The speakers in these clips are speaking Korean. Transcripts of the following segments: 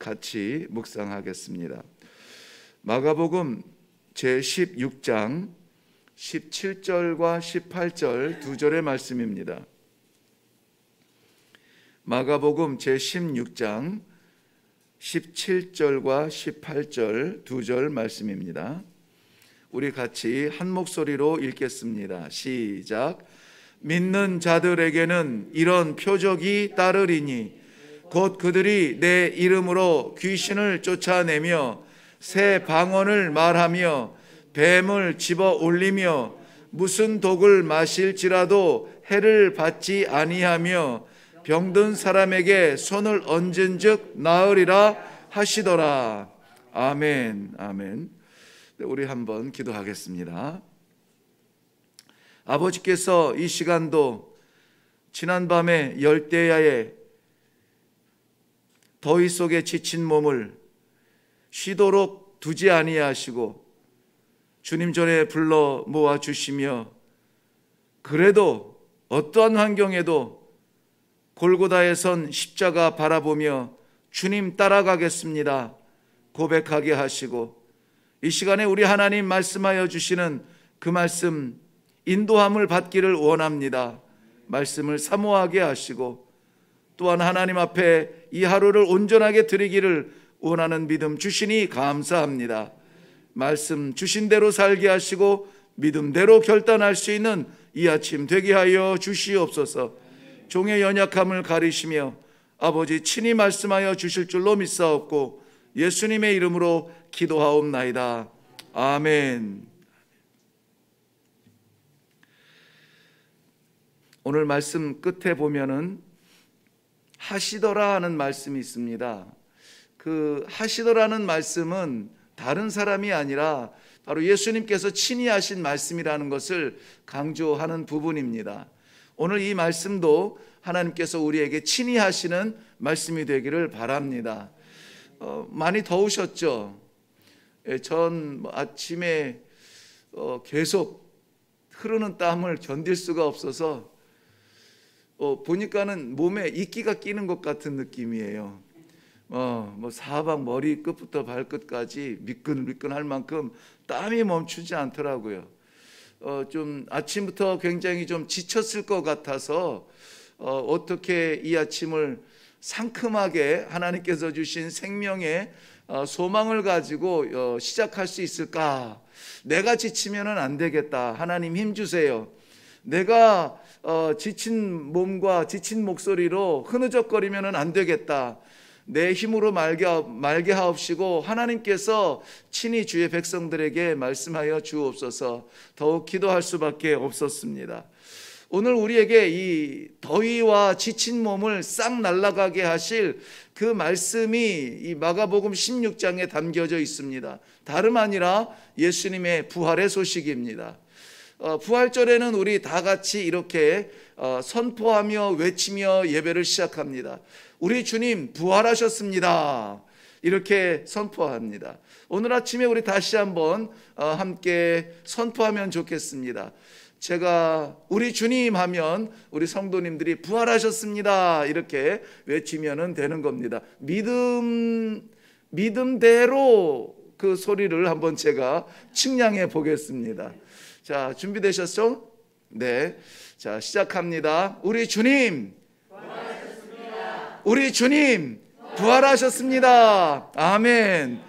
같이 묵상하겠습니다. 마가복음 제16장 17절과 18절 두 절의 말씀입니다. 마가복음 제16장 17절과 18절 두 절 말씀입니다. 우리 같이 한 목소리로 읽겠습니다. 시작. 믿는 자들에게는 이런 표적이 따르리니 곧 그들이 내 이름으로 귀신을 쫓아내며 새 방언을 말하며 뱀을 집어 올리며 무슨 독을 마실지라도 해를 받지 아니하며 병든 사람에게 손을 얹은즉 나으리라 하시더라. 아멘. 아멘. 우리 한번 기도하겠습니다. 아버지께서 이 시간도 지난밤에 열대야의 더위 속에 지친 몸을 쉬도록 두지 아니하시고 주님 전에 불러 모아 주시며 그래도 어떠한 환경에도 골고다에 선 십자가 바라보며 주님 따라가겠습니다 고백하게 하시고 이 시간에 우리 하나님 말씀하여 주시는 그 말씀 인도함을 받기를 원합니다. 말씀을 사모하게 하시고 또한 하나님 앞에 이 하루를 온전하게 드리기를 원하는 믿음 주시니 감사합니다. 말씀 주신 대로 살게 하시고 믿음대로 결단할 수 있는 이 아침 되게 하여 주시옵소서. 종의 연약함을 가리시며 아버지 친히 말씀하여 주실 줄로 믿사옵고 예수님의 이름으로 기도하옵나이다. 아멘. 오늘 말씀 끝에 보면은 하시더라 하는 말씀이 있습니다. 그 하시더라는 말씀은 다른 사람이 아니라 바로 예수님께서 친히 하신 말씀이라는 것을 강조하는 부분입니다. 오늘 이 말씀도 하나님께서 우리에게 친히 하시는 말씀이 되기를 바랍니다. 많이 더우셨죠? 전 아침에 계속 흐르는 땀을 견딜 수가 없어서 보니까는 몸에 이끼가 끼는 것 같은 느낌이에요. 사방 머리 끝부터 발끝까지 미끈미끈할 만큼 땀이 멈추지 않더라고요. 좀 아침부터 굉장히 좀 지쳤을 것 같아서 어떻게 이 아침을 상큼하게 하나님께서 주신 생명의 소망을 가지고 시작할 수 있을까? 내가 지치면은 안 되겠다. 하나님 힘 주세요. 내가 지친 몸과 지친 목소리로 흐느적거리면은 안 되겠다. 내 힘으로 말게 하옵시고 하나님께서 친히 주의 백성들에게 말씀하여 주옵소서. 더욱 기도할 수밖에 없었습니다. 오늘 우리에게 이 더위와 지친 몸을 싹 날아가게 하실 그 말씀이 이 마가복음 16장에 담겨져 있습니다. 다름 아니라 예수님의 부활의 소식입니다. 부활절에는 우리 다 같이 이렇게 선포하며 외치며 예배를 시작합니다. 우리 주님 부활하셨습니다. 이렇게 선포합니다. 오늘 아침에 우리 다시 한번 함께 선포하면 좋겠습니다. 제가 우리 주님 하면 우리 성도님들이 부활하셨습니다. 이렇게 외치면 되는 겁니다. 믿음대로 그 소리를 한번 제가 측량해 보겠습니다. 자, 준비되셨죠? 네. 자, 시작합니다. 우리 주님 부활하셨습니다. 우리 주님 부활하셨습니다. 아멘.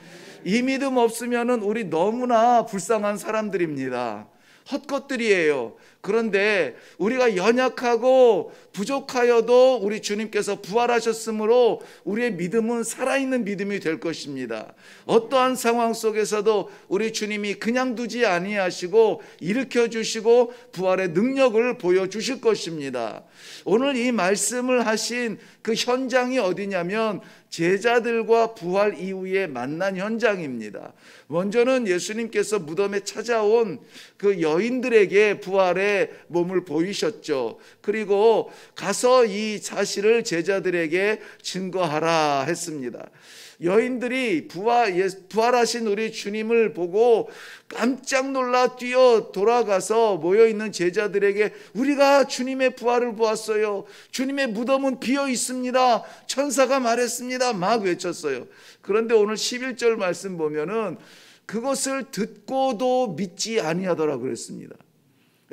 이 믿음 없으면은 우리 너무나 불쌍한 사람들입니다. 헛것들이에요. 그런데 우리가 연약하고 부족하여도 우리 주님께서 부활하셨으므로 우리의 믿음은 살아있는 믿음이 될 것입니다. 어떠한 상황 속에서도 우리 주님이 그냥 두지 아니하시고 일으켜 주시고 부활의 능력을 보여주실 것입니다. 오늘 이 말씀을 하신 그 현장이 어디냐면 제자들과 부활 이후에 만난 현장입니다. 먼저는 예수님께서 무덤에 찾아온 그 여인들에게 부활의 몸을 보이셨죠. 그리고 가서 이 사실을 제자들에게 증거하라 했습니다. 여인들이 부활하신 우리 주님을 보고 깜짝 놀라 뛰어 돌아가서 모여있는 제자들에게 우리가 주님의 부활을 보았어요. 주님의 무덤은 비어 있습니다. 천사가 말했습니다. 막 외쳤어요. 그런데 오늘 11절 말씀 보면은 그것을 듣고도 믿지 아니하더라 그랬습니다.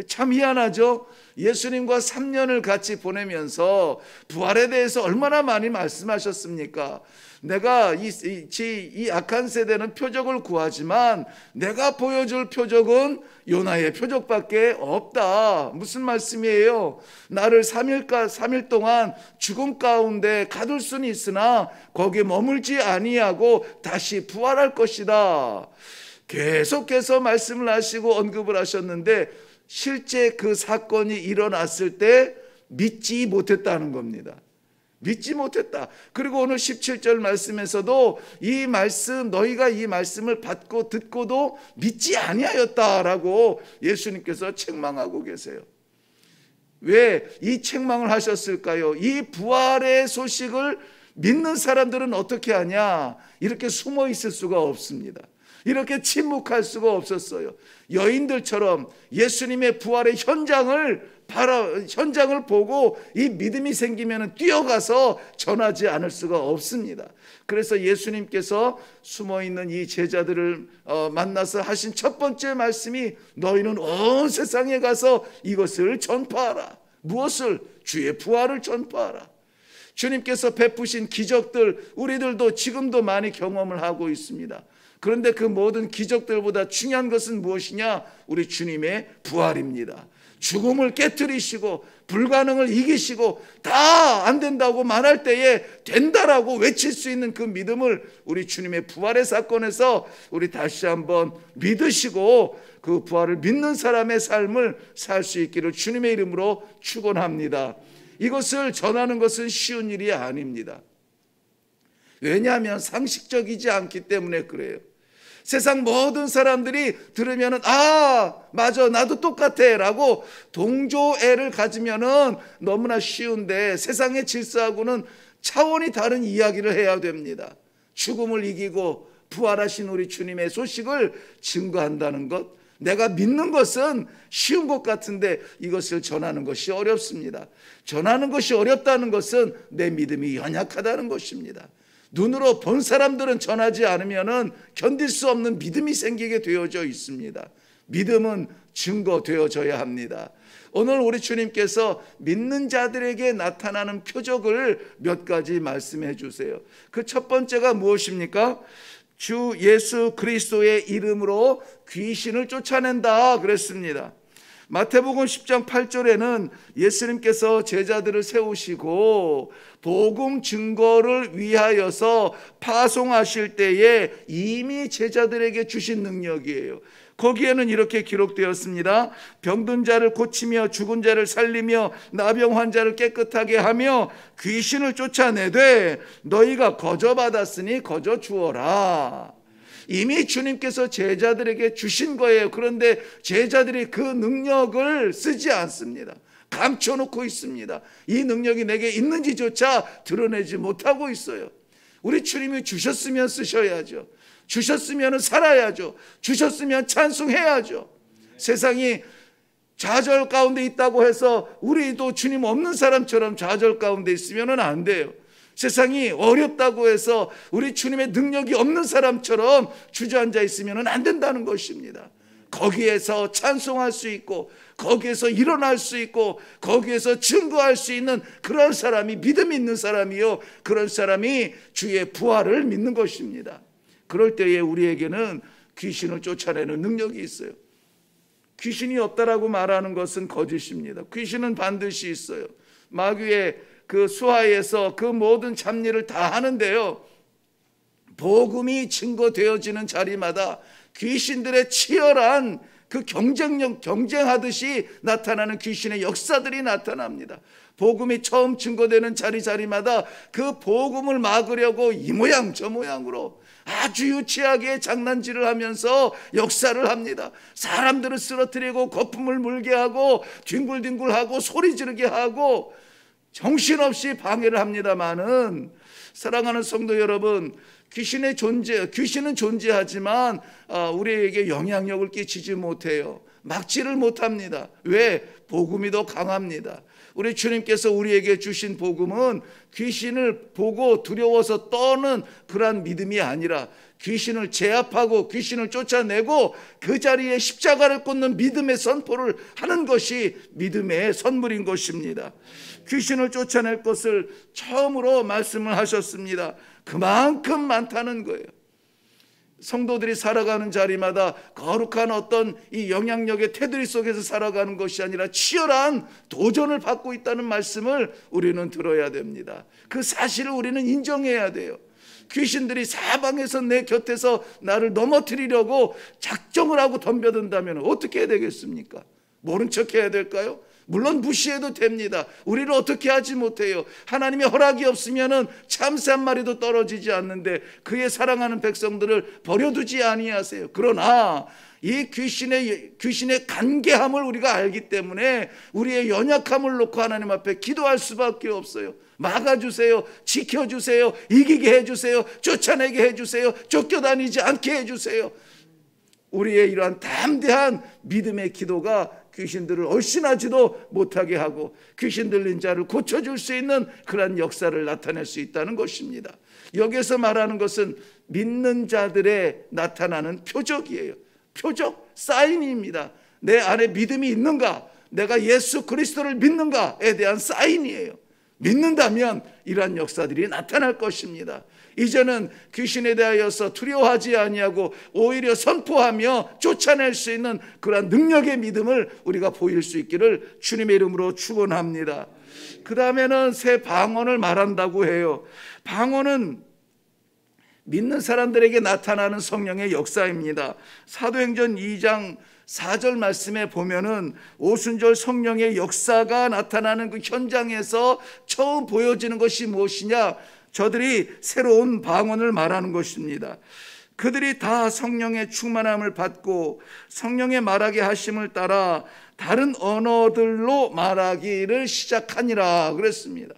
참 희한하죠. 예수님과 3년을 같이 보내면서 부활에 대해서 얼마나 많이 말씀하셨습니까? 내가 이 악한 세대는 표적을 구하지만 내가 보여줄 표적은 요나의 표적밖에 없다. 무슨 말씀이에요? 나를 3일 동안 죽음 가운데 가둘 수는 있으나 거기에 머물지 아니하고 다시 부활할 것이다. 계속해서 말씀을 하시고 언급을 하셨는데 실제 그 사건이 일어났을 때 믿지 못했다는 겁니다. 믿지 못했다. 그리고 오늘 17절 말씀에서도 이 말씀, 너희가 이 말씀을 받고 듣고도 믿지 아니하였다라고 예수님께서 책망하고 계세요. 왜 이 책망을 하셨을까요? 이 부활의 소식을 믿는 사람들은 어떻게 하냐? 이렇게 숨어 있을 수가 없습니다. 이렇게 침묵할 수가 없었어요. 여인들처럼 예수님의 부활의 현장을 보고 이 믿음이 생기면 뛰어가서 전하지 않을 수가 없습니다. 그래서 예수님께서 숨어있는 이 제자들을 만나서 하신 첫 번째 말씀이 너희는 온 세상에 가서 이것을 전파하라. 무엇을? 주의 부활을 전파하라. 주님께서 베푸신 기적들 우리들도 지금도 많이 경험을 하고 있습니다. 그런데 그 모든 기적들보다 중요한 것은 무엇이냐? 우리 주님의 부활입니다. 죽음을 깨트리시고 불가능을 이기시고 다 안 된다고 말할 때에 된다라고 외칠 수 있는 그 믿음을 우리 주님의 부활의 사건에서 우리 다시 한번 믿으시고 그 부활을 믿는 사람의 삶을 살 수 있기를 주님의 이름으로 축원합니다. 이것을 전하는 것은 쉬운 일이 아닙니다. 왜냐하면 상식적이지 않기 때문에 그래요. 세상 모든 사람들이 들으면은 맞아 나도 똑같아 라고 동조애를 가지면은 너무나 쉬운데 세상의 질서하고는 차원이 다른 이야기를 해야 됩니다. 죽음을 이기고 부활하신 우리 주님의 소식을 증거한다는 것, 내가 믿는 것은 쉬운 것 같은데 이것을 전하는 것이 어렵습니다. 전하는 것이 어렵다는 것은 내 믿음이 연약하다는 것입니다. 눈으로 본 사람들은 전하지 않으면 견딜 수 없는 믿음이 생기게 되어져 있습니다. 믿음은 증거되어져야 합니다. 오늘 우리 주님께서 믿는 자들에게 나타나는 표적을 몇 가지 말씀해 주세요. 그 첫 번째가 무엇입니까? 주 예수 그리스도의 이름으로 귀신을 쫓아낸다 그랬습니다. 마태복음 10장 8절에는 예수님께서 제자들을 세우시고 복음 증거를 위하여서 파송하실 때에 이미 제자들에게 주신 능력이에요. 거기에는 이렇게 기록되었습니다. 병든 자를 고치며 죽은 자를 살리며 나병 환자를 깨끗하게 하며 귀신을 쫓아내되 너희가 거저 받았으니 거저 주어라. 이미 주님께서 제자들에게 주신 거예요. 그런데 제자들이 그 능력을 쓰지 않습니다. 감춰놓고 있습니다. 이 능력이 내게 있는지조차 드러내지 못하고 있어요. 우리 주님이 주셨으면 쓰셔야죠. 주셨으면 살아야죠. 주셨으면 찬송해야죠. 세상이 좌절 가운데 있다고 해서 우리도 주님 없는 사람처럼 좌절 가운데 있으면 안 돼요. 세상이 어렵다고 해서 우리 주님의 능력이 없는 사람처럼 주저앉아 있으면 안 된다는 것입니다. 거기에서 찬송할 수 있고 거기에서 일어날 수 있고 거기에서 증거할 수 있는 그런 사람이 믿음 있는 사람이요, 그런 사람이 주의 부활을 믿는 것입니다. 그럴 때에 우리에게는 귀신을 쫓아내는 능력이 있어요. 귀신이 없다라고 말하는 것은 거짓입니다. 귀신은 반드시 있어요. 마귀의 그 수하에서 그 모든 잡일을 다 하는데요, 복음이 증거되어지는 자리마다 귀신들의 치열한 그 경쟁하듯이 나타나는 귀신의 역사들이 나타납니다. 복음이 처음 증거되는 자리마다 그 복음을 막으려고 이 모양 저 모양으로 아주 유치하게 장난질을 하면서 역사를 합니다. 사람들을 쓰러뜨리고 거품을 물게 하고 뒹굴뒹굴하고 소리 지르게 하고 정신없이 방해를 합니다마는, 사랑하는 성도 여러분, 귀신은 존재하지만 우리에게 영향력을 끼치지 못해요. 막지를 못합니다. 왜? 복음이 더 강합니다. 우리 주님께서 우리에게 주신 복음은 귀신을 보고 두려워서 떠는 그러한 믿음이 아니라 귀신을 제압하고 귀신을 쫓아내고 그 자리에 십자가를 꽂는 믿음의 선포를 하는 것이 믿음의 선물인 것입니다. 귀신을 쫓아낼 것을 처음으로 말씀을 하셨습니다. 그만큼 많다는 거예요. 성도들이 살아가는 자리마다 거룩한 어떤 이 영향력의 테두리 속에서 살아가는 것이 아니라 치열한 도전을 받고 있다는 말씀을 우리는 들어야 됩니다. 그 사실을 우리는 인정해야 돼요. 귀신들이 사방에서 내 곁에서 나를 넘어뜨리려고 작정을 하고 덤벼든다면 어떻게 해야 되겠습니까? 모른 척 해야 될까요? 물론 무시해도 됩니다. 우리는 어떻게 하지 못해요. 하나님의 허락이 없으면 참새 한 마리도 떨어지지 않는데 그의 사랑하는 백성들을 버려두지 아니하세요. 그러나 이 귀신의 간계함을 우리가 알기 때문에 우리의 연약함을 놓고 하나님 앞에 기도할 수밖에 없어요. 막아주세요. 지켜주세요. 이기게 해주세요. 쫓아내게 해주세요. 쫓겨다니지 않게 해주세요. 우리의 이러한 담대한 믿음의 기도가 귀신들을 얼씬하지도 못하게 하고 귀신 들린 자를 고쳐줄 수 있는 그러한 역사를 나타낼 수 있다는 것입니다. 여기서 말하는 것은 믿는 자들의 나타나는 표적이에요. 표적, 사인입니다. 내 안에 믿음이 있는가, 내가 예수 그리스도를 믿는가에 대한 사인이에요. 믿는다면 이러한 역사들이 나타날 것입니다. 이제는 귀신에 대하여서 두려워하지 아니하고 오히려 선포하며 쫓아낼 수 있는 그러한 능력의 믿음을 우리가 보일 수 있기를 주님의 이름으로 축원합니다. 그 다음에는 새 방언을 말한다고 해요. 방언은 믿는 사람들에게 나타나는 성령의 역사입니다. 사도행전 2장 4절 말씀에 보면은 오순절 성령의 역사가 나타나는 그 현장에서 처음 보여지는 것이 무엇이냐? 저들이 새로운 방언을 말하는 것입니다. 그들이 다 성령의 충만함을 받고 성령의 말하게 하심을 따라 다른 언어들로 말하기를 시작하니라 그랬습니다.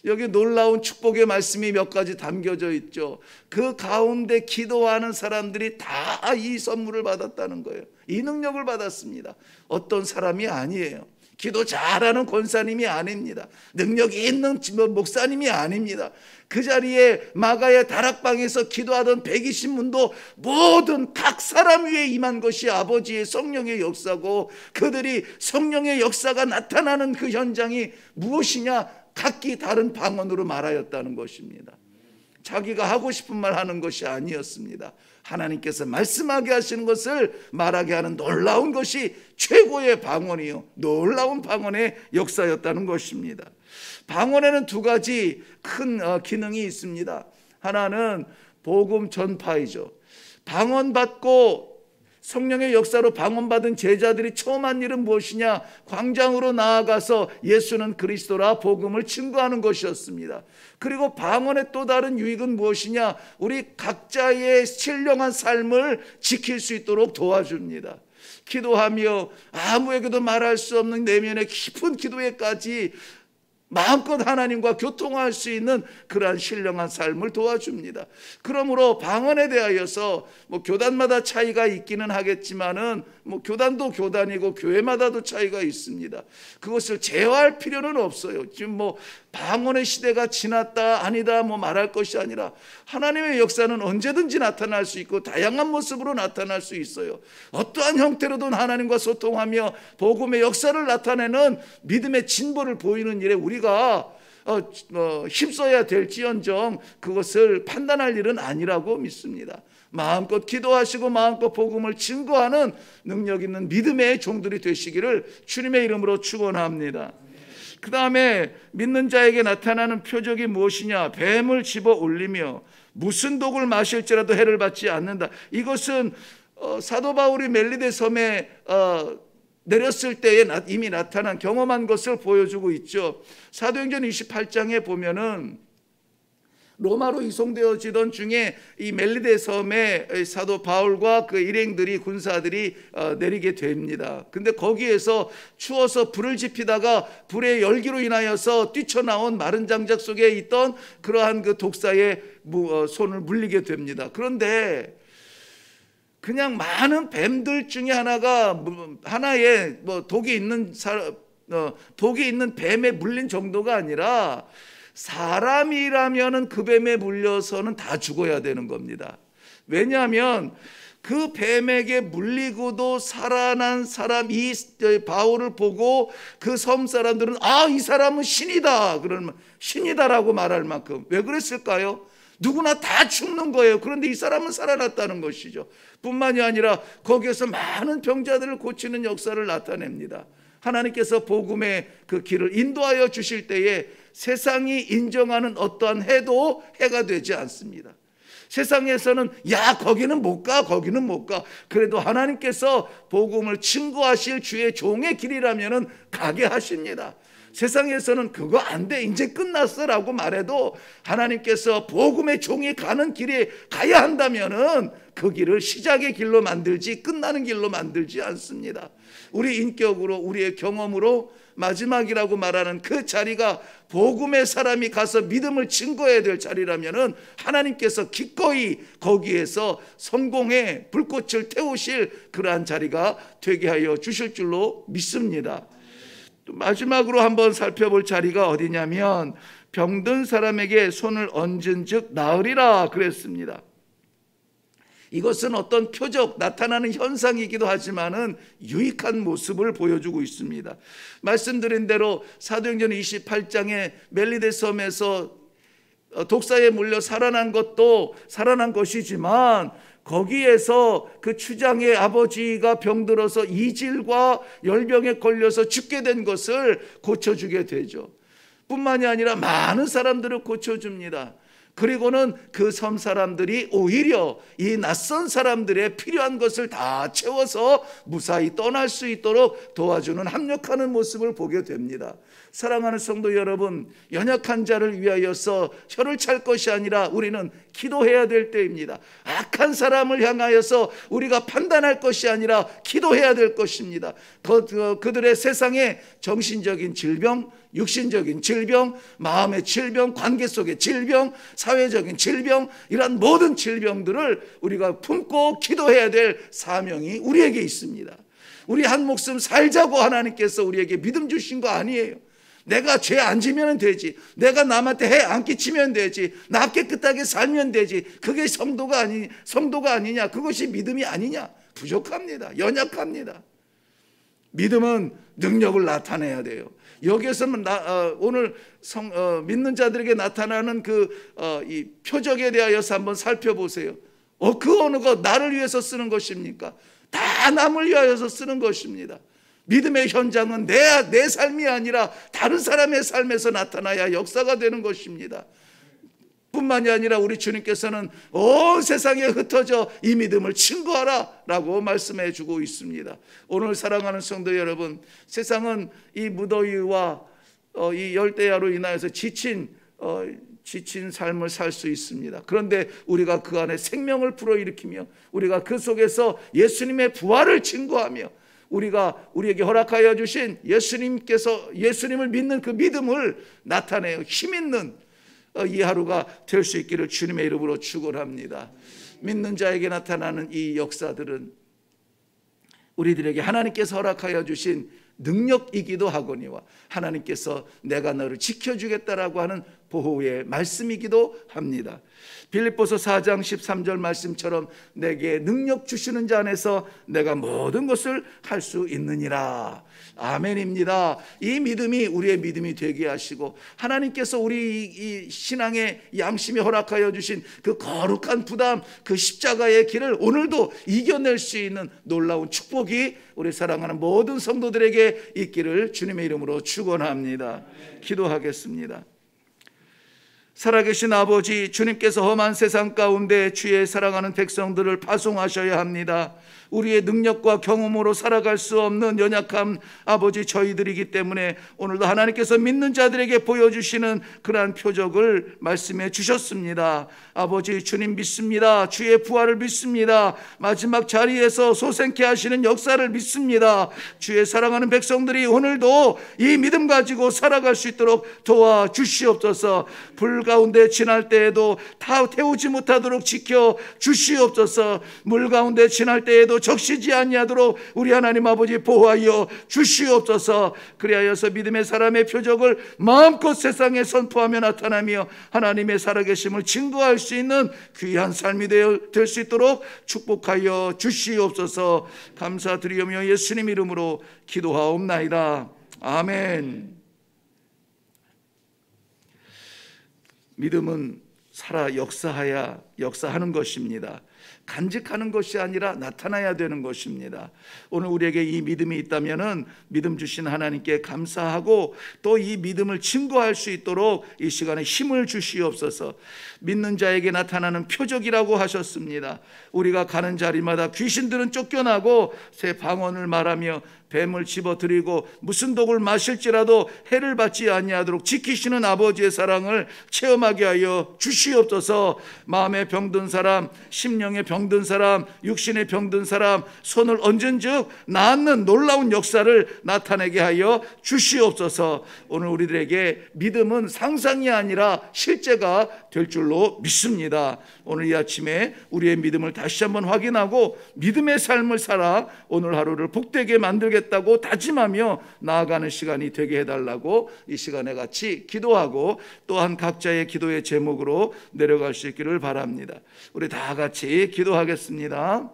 여기 놀라운 축복의 말씀이 몇 가지 담겨져 있죠. 그 가운데 기도하는 사람들이 다 이 선물을 받았다는 거예요. 이 능력을 받았습니다. 어떤 사람이 아니에요. 기도 잘하는 권사님이 아닙니다. 능력이 있는 목사님이 아닙니다. 그 자리에 마가의 다락방에서 기도하던 120문도 모든 각 사람 위에 임한 것이 아버지의 성령의 역사고, 그들이 성령의 역사가 나타나는 그 현장이 무엇이냐? 각기 다른 방언으로 말하였다는 것입니다. 자기가 하고 싶은 말 하는 것이 아니었습니다. 하나님께서 말씀하게 하시는 것을 말하게 하는 놀라운 것이 최고의 방언이요, 놀라운 방언의 역사였다는 것입니다. 방언에는 두 가지 큰 기능이 있습니다. 하나는 복음 전파이죠. 방언 받고 성령의 역사로 방언받은 제자들이 처음 한 일은 무엇이냐? 광장으로 나아가서 예수는 그리스도라 복음을 증거하는 것이었습니다. 그리고 방언의 또 다른 유익은 무엇이냐? 우리 각자의 신령한 삶을 지킬 수 있도록 도와줍니다. 기도하며 아무에게도 말할 수 없는 내면의 깊은 기도에까지 마음껏 하나님과 교통할 수 있는 그러한 신령한 삶을 도와줍니다. 그러므로 방언에 대하여서 교단마다 차이가 있기는 하겠지만은 교단도 교단이고 교회마다도 차이가 있습니다. 그것을 제어할 필요는 없어요. 지금 방언의 시대가 지났다 아니다 말할 것이 아니라 하나님의 역사는 언제든지 나타날 수 있고 다양한 모습으로 나타날 수 있어요. 어떠한 형태로든 하나님과 소통하며 복음의 역사를 나타내는 믿음의 진보를 보이는 일에 우리가 힘써야 될지언정 그것을 판단할 일은 아니라고 믿습니다. 마음껏 기도하시고 마음껏 복음을 증거하는 능력 있는 믿음의 종들이 되시기를 주님의 이름으로 축원합니다. 그 다음에 믿는 자에게 나타나는 표적이 무엇이냐? 뱀을 집어 올리며 무슨 독을 마실지라도 해를 받지 않는다. 이것은 사도 바울이 멜리데 섬에 내렸을 때에 이미 나타난 경험한 것을 보여주고 있죠. 사도행전 28장에 보면은 로마로 이송되어지던 중에 이 멜리데 섬에 사도 바울과 그 일행들이 군사들이 내리게 됩니다. 근데 거기에서 추워서 불을 지피다가 불의 열기로 인하여서 뛰쳐나온 마른 장작 속에 있던 그러한 그 독사의 손을 물리게 됩니다. 그런데 그냥 많은 뱀들 중에 하나의 독이 있는 뱀에 물린 정도가 아니라 사람이라면은 그 뱀에 물려서는 다 죽어야 되는 겁니다. 왜냐하면 그 뱀에게 물리고도 살아난 사람, 이 바울을 보고 그 섬 사람들은 이 사람은 신이다, 그러면 신이다라고 말할 만큼. 왜 그랬을까요? 누구나 다 죽는 거예요. 그런데 이 사람은 살아났다는 것이죠. 뿐만이 아니라 거기에서 많은 병자들을 고치는 역사를 나타냅니다. 하나님께서 복음의 그 길을 인도하여 주실 때에 세상이 인정하는 어떠한 해도 해가 되지 않습니다. 세상에서는 거기는 못 가, 거기는 못 가. 그래도 하나님께서 복음을 증거하실 주의 종의 길이라면 가게 하십니다. 세상에서는 그거 안 돼, 이제 끝났어 라고 말해도 하나님께서 복음의 종이 가는 길에 가야 한다면은 그 길을 시작의 길로 만들지 끝나는 길로 만들지 않습니다. 우리 인격으로, 우리의 경험으로 마지막이라고 말하는 그 자리가 복음의 사람이 가서 믿음을 증거해야 될 자리라면은 하나님께서 기꺼이 거기에서 성공의 불꽃을 태우실 그러한 자리가 되게 하여 주실 줄로 믿습니다. 또 마지막으로 한번 살펴볼 자리가 어디냐면 병든 사람에게 손을 얹은 즉 나으리라 그랬습니다. 이것은 어떤 표적, 나타나는 현상이기도 하지만은 유익한 모습을 보여주고 있습니다. 말씀드린 대로 사도행전 28장에 멜리데 섬에서 독사에 물려 살아난 것이지만 거기에서 그 추장의 아버지가 병들어서 이질과 열병에 걸려서 죽게 된 것을 고쳐주게 되죠. 뿐만이 아니라 많은 사람들을 고쳐줍니다. 그리고는 그 섬 사람들이 오히려 이 낯선 사람들의 필요한 것을 다 채워서 무사히 떠날 수 있도록 도와주는 합력하는 모습을 보게 됩니다. 사랑하는 성도 여러분, 연약한 자를 위하여서 혀를 찰 것이 아니라 우리는 기도해야 될 때입니다. 악한 사람을 향하여서 우리가 판단할 것이 아니라 기도해야 될 것입니다. 그들의 세상에 정신적인 질병, 육신적인 질병, 마음의 질병, 관계 속의 질병, 사회적인 질병, 이러한 모든 질병들을 우리가 품고 기도해야 될 사명이 우리에게 있습니다. 우리 한 목숨 살자고 하나님께서 우리에게 믿음 주신 거 아니에요. 내가 죄 안 지면 되지, 내가 남한테 해 안 끼치면 되지, 나 깨끗하게 살면 되지, 그게 성도가 아니냐, 그것이 믿음이 아니냐. 부족합니다. 연약합니다. 믿음은 능력을 나타내야 돼요. 여기에서는 오늘 믿는 자들에게 나타나는 이 표적에 대하여서 한번 살펴보세요. 그 어느 것 나를 위해서 쓰는 것입니까? 다 남을 위하여서 쓰는 것입니다. 믿음의 현장은 내 삶이 아니라 다른 사람의 삶에서 나타나야 역사가 되는 것입니다. 뿐만이 아니라 우리 주님께서는 온 세상에 흩어져 이 믿음을 증거하라 라고 말씀해 주고 있습니다. 오늘 사랑하는 성도 여러분, 세상은 이 무더위와 이 열대야로 인하여서 지친 삶을 살 수 있습니다. 그런데 우리가 그 안에 생명을 불어일으키며 우리가 그 속에서 예수님의 부활을 증거하며 우리에게 허락하여 주신 예수님을 믿는 그 믿음을 나타내어 힘있는 이 하루가 될 수 있기를 주님의 이름으로 축원합니다. 믿는 자에게 나타나는 이 역사들은 우리들에게 하나님께서 허락하여 주신 능력이기도 하거니와 하나님께서 내가 너를 지켜주겠다라고 하는 보호의 말씀이기도 합니다. 빌립보서 4장 13절 말씀처럼 내게 능력 주시는 자 안에서 내가 모든 것을 할 수 있느니라. 아멘입니다. 이 믿음이 우리의 믿음이 되게 하시고 하나님께서 우리 이 신앙의 양심에 허락하여 주신 그 거룩한 부담, 그 십자가의 길을 오늘도 이겨낼 수 있는 놀라운 축복이 우리 사랑하는 모든 성도들에게 있기를 주님의 이름으로 축원합니다. 기도하겠습니다. 살아계신 아버지, 주님께서 험한 세상 가운데 주의 사랑하는 백성들을 파송하셔야 합니다. 우리의 능력과 경험으로 살아갈 수 없는 연약한 아버지 저희들이기 때문에 오늘도 하나님께서 믿는 자들에게 보여주시는 그러한 표적을 말씀해 주셨습니다. 아버지 주님 믿습니다. 주의 부활을 믿습니다. 마지막 자리에서 소생케 하시는 역사를 믿습니다. 주의 사랑하는 백성들이 오늘도 이 믿음 가지고 살아갈 수 있도록 도와주시옵소서. 불 가운데 지날 때에도 다 태우지 못하도록 지켜 주시옵소서. 물 가운데 지날 때에도 적시지 아니하도록 우리 하나님 아버지 보호하여 주시옵소서. 그리하여서 믿음의 사람의 표적을 마음껏 세상에 선포하며 나타나며 하나님의 살아계심을 증거할 수 있는 귀한 삶이 될 수 있도록 축복하여 주시옵소서. 감사드리며 예수님 이름으로 기도하옵나이다. 아멘. 믿음은 살아 역사하는 것입니다. 간직하는 것이 아니라 나타나야 되는 것입니다. 오늘 우리에게 이 믿음이 있다면은 믿음 주신 하나님께 감사하고 또 이 믿음을 증거할 수 있도록 이 시간에 힘을 주시옵소서. 믿는 자에게 나타나는 표적이라고 하셨습니다. 우리가 가는 자리마다 귀신들은 쫓겨나고 새 방언을 말하며 뱀을 집어들이고 무슨 독을 마실지라도 해를 받지 아니하도록 지키시는 아버지의 사랑을 체험하게 하여 주시옵소서. 마음에 병든 사람, 심령에 병든 사람, 육신에 병든 사람 손을 얹은 즉 낫는 놀라운 역사를 나타내게 하여 주시옵소서. 오늘 우리들에게 믿음은 상상이 아니라 실제가 될 줄로 믿습니다. 오늘 이 아침에 우리의 믿음을 다시 한번 확인하고 믿음의 삶을 살아 오늘 하루를 복되게 만들겠다고 다짐하며 나아가는 시간이 되게 해달라고 이 시간에 같이 기도하고 또한 각자의 기도의 제목으로 내려갈 수 있기를 바랍니다. 우리 다 같이 기도하겠습니다.